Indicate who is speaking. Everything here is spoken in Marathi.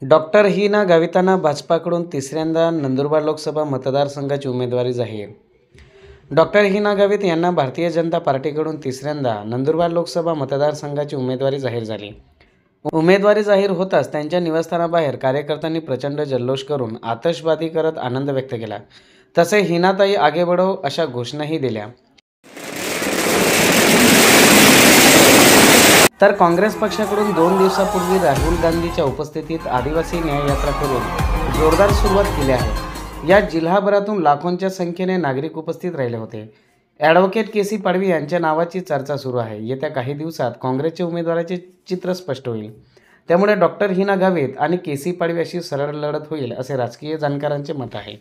Speaker 1: डॉक्टर हिना गावितांना भाजपाकडून तिसऱ्यांदा नंदुरबार लोकसभा मतदारसंघाची उमेदवारी जाहीर. डॉक्टर हिना गावित यांना भारतीय जनता पार्टीकडून तिसऱ्यांदा नंदुरबार लोकसभा मतदारसंघाची उमेदवारी जाहीर झाली. उमेदवारी जाहीर होताच त्यांच्या निवासस्थानाबाहेर कार्यकर्त्यांनी प्रचंड जल्लोष करून आतषबाजी करत आनंद व्यक्त केला. तसे हिनाताई आगे बढो अशा घोषणाही दिल्या. तर काँग्रेस पक्षाकडून 2 दिवसापूर्वी राहुल गांधीच्या उपस्थितीत आदिवासी न्याय यात्रा करून जोरदार सुरुवात केली आहे. या जिल्हाभरातून लाखोंच्या संख्येने नागरिक उपस्थित राहिले होते. ॲडव्होकेट के सी पाडवी यांच्या नावाची चर्चा सुरू आहे. येत्या काही दिवसात काँग्रेसच्या उमेदवाराचे चित्र स्पष्ट होईल. त्यामुळे डॉक्टर हिना गावित आणि के सी पाडवी अशी सरळ लढत होईल असे राजकीय जाणकारांचे मत आहे.